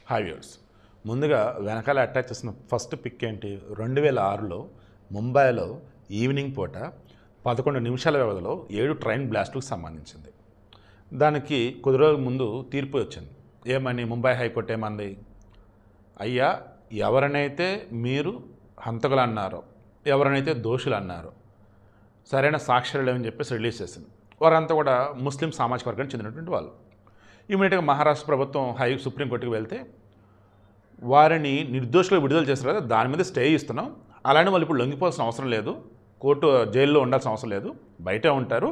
Hi viewers. ముందుగా వెనకాల attach చేసిన ఫస్ట్ పిక్ ఏంటి? 2006లో ముంబైలో ఈవినింగ్ పూట 11 నిమిషాల వ్యవధిలో 7 ట్రైన్ బ్లాస్టులకు సంబంధించింది. దానికి కొద్ది రోజుల ముందు తీర్పు వచ్చింది. ఏమని? ముంబై హైకోర్టు ఏమంది? అయ్యా, ఎవరినైతే మీరు హంతకులు అన్నారో, ఎవరినైతే దోషులు అన్నారో సరైన సాక్ష్యాలు లేవని చెప్పేసి రిలీజ్ చేసింది. వారంతా కూడా ముస్లిం సామాజిక వర్గానికి చెందినటువంటి వాళ్ళు. ఇమీడియట్గా మహారాష్ట్ర ప్రభుత్వం సుప్రీంకోర్టుకి వెళ్తే వారిని నిర్దోషులు విడుదల చేస్తారు కదా, దాని మీద స్టే ఇస్తున్నాం, అలానే వాళ్ళు ఇప్పుడు లొంగిపోవాల్సిన అవసరం లేదు, కోర్టు జైల్లో ఉండాల్సిన అవసరం లేదు, బయటే ఉంటారు,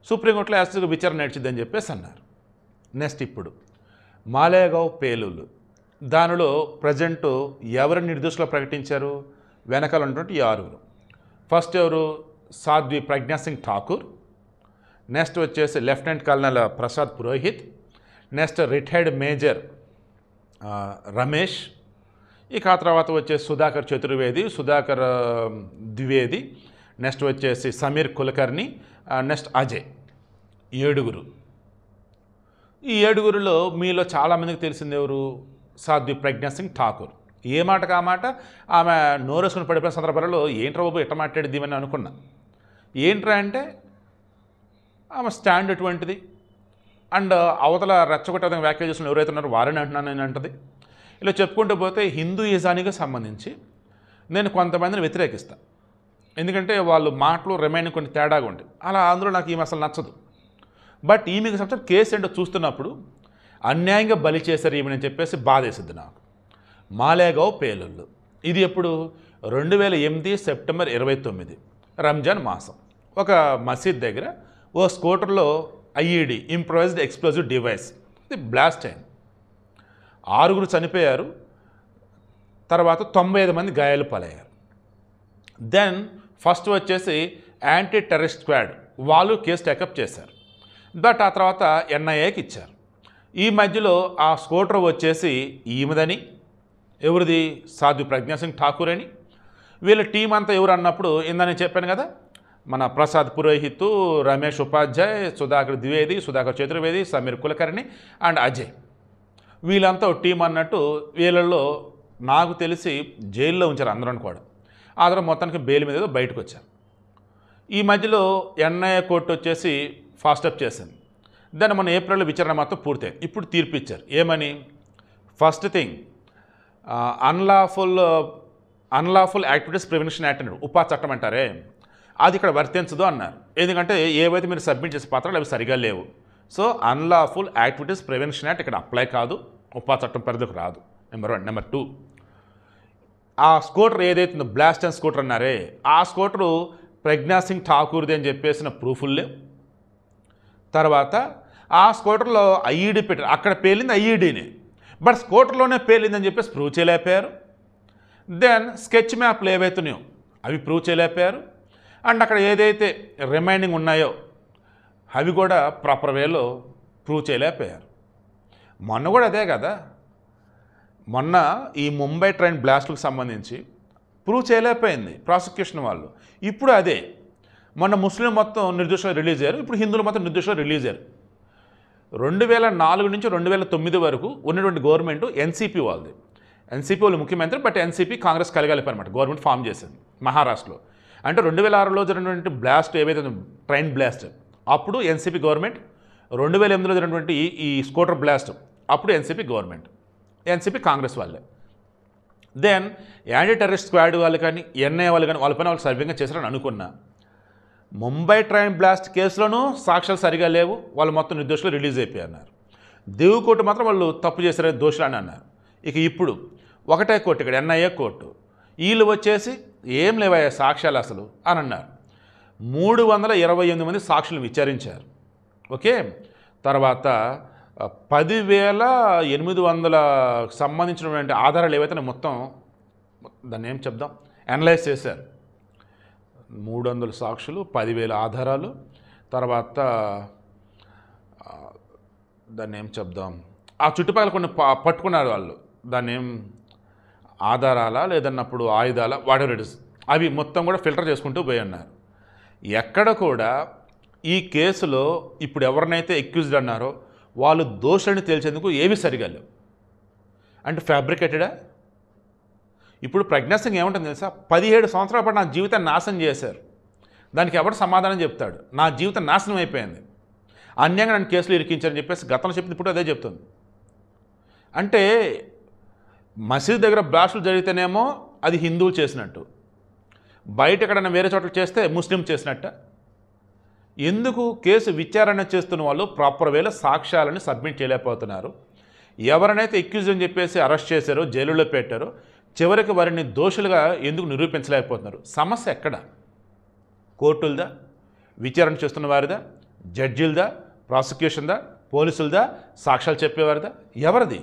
సుప్రీంకోర్టులో యాస్గా విచారణ నడిచిద్దని చెప్పేసి అన్నారు. నెక్స్ట్ ఇప్పుడు మాలేగావ్ పేలులు, దానిలో ప్రజెంట్ ఎవరిని నిర్దోషులు ప్రకటించారు? వెనకాల ఉన్నటువంటి 6. ఫస్ట్ ఎవరు? సాధ్వి ప్రజ్ఞా సింగ్ ఠాకూర్. నెక్స్ట్ వచ్చేసి lieutenant colonel Prasad Purohit. Next retired major Ramesh. ఇక ఆ తర్వాత వచ్చేసి సుధాకర్ చతుర్వేది, సుధాకర్ ద్వివేది. నెక్స్ట్ వచ్చేసి సమీర్ కులకర్ణి. నెక్స్ట్ అజయ్. 7. ఈ 7లో మీలో చాలామందికి తెలిసింది ఎవరు? సాధ్వి ప్రజ్ఞా సింగ్ ఠాకూర్. ఏ మాట కా మాట ఆమె నోరేసుకుని పడిపోయిన సందర్భాలలో ఏంట్రా బాబు ఎట్ట మాట్లాడేది అని అనుకున్నా. ఏంట్రా అంటే ఆమె స్టాండ్ ఎటువంటిది, అండ్ అవతల రెచ్చగొట్టే విధంగా వ్యాఖ్యలు చేసిన ఎవరైతే ఉన్నారో వారిని అంటున్నాను నేను అంటది. ఇలా చెప్పుకుంటూ పోతే హిందూయిజానికి సంబంధించి నేను కొంతమందిని వ్యతిరేకిస్తాను, ఎందుకంటే వాళ్ళు మాటలు రిమైనింగ్ కొన్ని తేడాగా ఉంటాయి. అలా అందులో నాకు ఈమె అసలు నచ్చదు. బట్ ఈమెకి సంబంధించిన కేసు ఏంటో చూస్తున్నప్పుడు అన్యాయంగా బలి చేశారు ఈమెని చెప్పేసి బాధేసింది నాకు. మాలేగావ్ పేలుళ్ళు, ఇది ఎప్పుడు? 2008 సెప్టెంబర్ 29 రంజాన్ మాసం. ఒక మసీద్ దగ్గర ఓ స్కూటర్లో ఐఈడి, ఇంప్రొవైజ్డ్ ఎక్స్ప్లోజివ్ డివైస్, ఇది బ్లాస్ట్ అయింది. 6 చనిపోయారు, తర్వాత 95 మంది గాయాలు పాలయ్యారు. దెన్ ఫస్ట్ వచ్చేసి యాంటీ టెర్రరిస్ట్ స్క్వాడ్ వాళ్ళు కేసు టేకప్ చేశారు. బట్ ఆ తర్వాత ఎన్ఐఏకి ఇచ్చారు. ఈ మధ్యలో ఆ స్కూటర్ వచ్చేసి ఈమెదని, ఎవరిది? సాధ్వి ప్రజ్ఞా సింగ్ ఠాకూర్ అని. వీళ్ళ టీం అంతా ఎవరు అన్నప్పుడు ఇందని చెప్పాను కదా, మన ప్రసాద్ పురోహిత్, రమేష్ ఉపాధ్యాయ్, సుధాకర్ ద్వివేది, సుధాకర్ చతుర్వేది, సమీర్ కులకర్ణి అండ్ అజయ్, వీళ్ళంతా ఒక టీం అన్నట్టు. వీళ్ళల్లో నాకు తెలిసి జైల్లో ఉంచారు అందరం కూడా. ఆ తర్వాత మొత్తానికి బెయిల్ మీద బయటకు వచ్చారు. ఈ మధ్యలో ఎన్ఐఏ కోర్టు వచ్చేసి ఫాస్ట్ అప్ చేసింది. దాన్ని మన ఏప్రిల్లో విచారణ మొత్తం పూర్తయింది. ఇప్పుడు తీర్పు ఇచ్చారు. ఏమని? First thing, unlawful activities prevention act అన్నాడు, ఉపా చట్టం అంటారే, అది ఇక్కడ వర్తించదు అన్నారు. ఎందుకంటే ఏవైతే మీరు సబ్మిట్ చేసే పత్రాలు అవి సరిగా లేవు. So unlawful activities prevention act ఇక్కడ అప్లై కాదు, ఉపా చట్టం పరిధికి రాదు. నెంబర్ 1. నెంబర్ 2, ఆ స్కూటర్ ఏదైతే బ్లాస్ట్ అండ్ స్కూటర్ అన్నారే, ఆ స్కూటరు ప్రజ్ఞా సింగ్ ఠాకూర్ది అని చెప్పేసిన ప్రూఫులు లేవు. తర్వాత ఆ స్కూటర్లో ఐఈడి పెట్టారు, అక్కడ పేలింది ఐఈడీని, బట్ స్కూటర్లోనే పేలిందని చెప్పేసి ప్రూవ్ చేయలేకపోయారు. దెన్ స్కెచ్ మ్యాప్లు ఏవైతున్నాయో అవి ప్రూవ్ చేయలేకపోయారు. అండ్ అక్కడ ఏదైతే రిమైనింగ్ ఉన్నాయో అవి కూడా ప్రాపర్ వేలో ప్రూవ్ చేయలేకపోయారు. మొన్న కూడా అదే కదా, మొన్న ఈ ముంబై ట్రైన్ బ్లాస్ట్లకు సంబంధించి ప్రూవ్ చేయలేకపోయింది ప్రాసిక్యూషన్ వాళ్ళు. ఇప్పుడు అదే, మొన్న ముస్లిం మొత్తం నిర్దోషులు రిలీజ్ అయ్యారు, ఇప్పుడు హిందువులు మొత్తం నిర్దోషులు రిలీజ్ అయ్యారు. 2004 నుంచి 2009 వరకు ఉన్నటువంటి గవర్నమెంట్ ఎన్సీపీ వాళ్ళది. ఎన్సీపీ వాళ్ళు ముఖ్యమంత్రి, బట్ ఎన్సీపీ కాంగ్రెస్ కలగలిపి అనమాట గవర్నమెంట్ ఫామ్ చేసింది మహారాష్ట్రలో. అంటే 2006లో జరిగినటువంటి బ్లాస్ట్ ఏవైతే ట్రైన్ బ్లాస్ట్ అప్పుడు ఎన్సీపీ గవర్నమెంట్, 2008లో జరిగినటువంటి ఈ స్కూటర్ బ్లాస్ట్ అప్పుడు ఎన్సీపీ గవర్నమెంట్, ఎన్సీపీ కాంగ్రెస్ వాళ్ళే. దెన్ యాంటీ టెర్రరిస్ట్ స్క్వాడ్ వాళ్ళు కానీ ఎన్ఐఏ వాళ్ళు కానీ వాళ్ళ పైన వాళ్ళు సర్వేగా చేశారని అనుకున్నా. ముంబై ట్రైన్ బ్లాస్ట్ కేసులోనూ సాక్ష్యాలు సరిగా లేవు, వాళ్ళు మొత్తం నిర్దోషులు రిలీజ్ అయిపోయారు. దేవు కోర్టు మాత్రం వాళ్ళు తప్పు చేశారని దోషులు అని అన్నారు. ఇక ఇప్పుడు ఒకటే కోర్టు, ఇక్కడ ఎన్ఐఏ కోర్టు, వీళ్ళు వచ్చేసి ఏం లేవయ్యా సాక్ష్యాలు అసలు అని అన్నారు. 328 మంది సాక్షులను విచారించారు. ఓకే, తర్వాత 10,800 సంబంధించినటువంటి ఆధారాలు ఏవైతే మొత్తం దాన్ని ఏం చెప్దాం అనలైజ్ చేశారు. 300 సాక్షులు, 10,000 ఆధారాలు, తర్వాత దాన్ని ఏం చెప్దాం ఆ చుట్టుపక్కల కొన్ని పట్టుకున్నారు వాళ్ళు, దాన్ని ఏం ఆధారాలా లేదన్నప్పుడు ఆయుధాల వాటెవర్ ఇట్ ఇస్, అవి మొత్తం కూడా ఫిల్టర్ చేసుకుంటూ పోయి ఉన్నారు. ఎక్కడ కూడా ఈ కేసులో ఇప్పుడు ఎవరినైతే ఎక్యూజ్డ్ అన్నారో వాళ్ళు దోషులని తేల్చేందుకు ఏవి సరిగా లేవు. అంటే ఫ్యాబ్రికేటెడా? ఇప్పుడు ప్రజ్ఞా సింగ్ ఏమంటుంది తెలుసా, 17 సంవత్సరాల పాటు నా జీవితాన్ని నాశనం చేశారు, దానికి ఎవరు సమాధానం చెప్తాడు, నా జీవితం నాశనం అయిపోయింది, అన్యాయంగా నన్ను కేసులు ఇరికించారని చెప్పేసి గతంలో చెప్పింది ఇప్పుడు అదే చెప్తుంది. అంటే మసీదు దగ్గర బ్లాస్టులు జరిగితేనేమో అది హిందువులు చేసినట్టు, బయట ఎక్కడైనా వేరే చోట్ల చేస్తే ముస్లిం చేసినట్ట. ఎందుకు కేసు విచారణ చేస్తున్న వాళ్ళు ప్రాపర్ వేలో సాక్ష్యాలను సబ్మిట్ చేయలేకపోతున్నారు? ఎవరినైతే ఎక్యూజ్ అని చెప్పేసి అరెస్ట్ చేశారో, జైలులో పెట్టారో, చివరికి వారిని దోషులుగా ఎందుకు నిరూపించలేకపోతున్నారు? సమస్య ఎక్కడ? కోర్టులదా, విచారణ చేస్తున్న వారిదా, జడ్జిలదా, ప్రాసిక్యూషన్దా, పోలీసులదా, సాక్ష్యాలు చెప్పేవారిదా, ఎవరిది?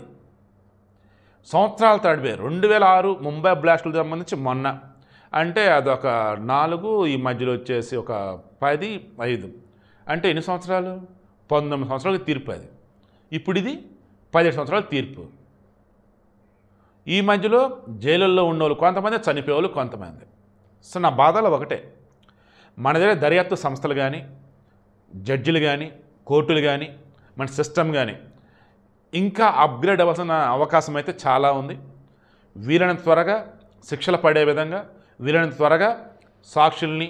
సంవత్సరాల తడిపే 2006 ముంబై బ్లాస్టులకు సంబంధించి మొన్న అంటే అదొక 4, ఈ మధ్యలో వచ్చేసి ఒక 10, 5 అంటే ఎన్ని సంవత్సరాలు? 19 సంవత్సరాలకి తీర్పు అది. ఇప్పుడు ఇది 17 సంవత్సరాల తీర్పు. ఈ మధ్యలో జైలుల్లో ఉన్నోళ్ళు కొంతమంది, చనిపోయేవాళ్ళు కొంతమంది. సో నా బాధలో ఒకటే, మన దగ్గర దర్యాప్తు సంస్థలు కానీ, జడ్జిలు కానీ, కోర్టులు కానీ, మన సిస్టమ్ కానీ ఇంకా అప్గ్రేడ్ అవ్వాల్సిన అవకాశం అయితే చాలా ఉంది. వీలైనంత త్వరగా శిక్షలు పడే విధంగా, వీలైనంత త్వరగా సాక్షుల్ని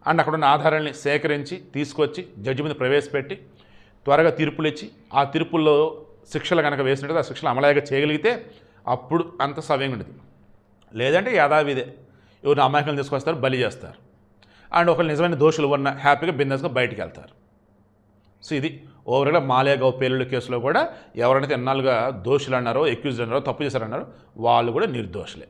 అండ్ అక్కడున్న ఆధారాలని సేకరించి తీసుకొచ్చి జడ్జి మీద ప్రవేశపెట్టి త్వరగా తీర్పులు ఇచ్చి, ఆ తీర్పుల్లో శిక్షలు కనుక వేసినట్టు ఆ శిక్షలు అమలాగా చేయగలిగితే అప్పుడు అంత సవ్యంగా ఉండదు. లేదంటే యాదావిదే ఎవరిని అమాయకులను తీసుకొస్తారు, బలి చేస్తారు, అండ్ ఒకరు నిజమైన దోషులు ఉన్న హ్యాపీగా బిందాస్గా బయటికి వెళ్తారు. సో ఇది ఓవరాల్గా మాలేగావ్ పేలుళ్ళ కేసులో కూడా ఎవరైతే ఎన్నాళ్ళుగా దోషులు అన్నారో, ఎక్యూజ్డ్ అన్నారో, తప్పు చేశారన్నారో వాళ్ళు కూడా నిర్దోషులే.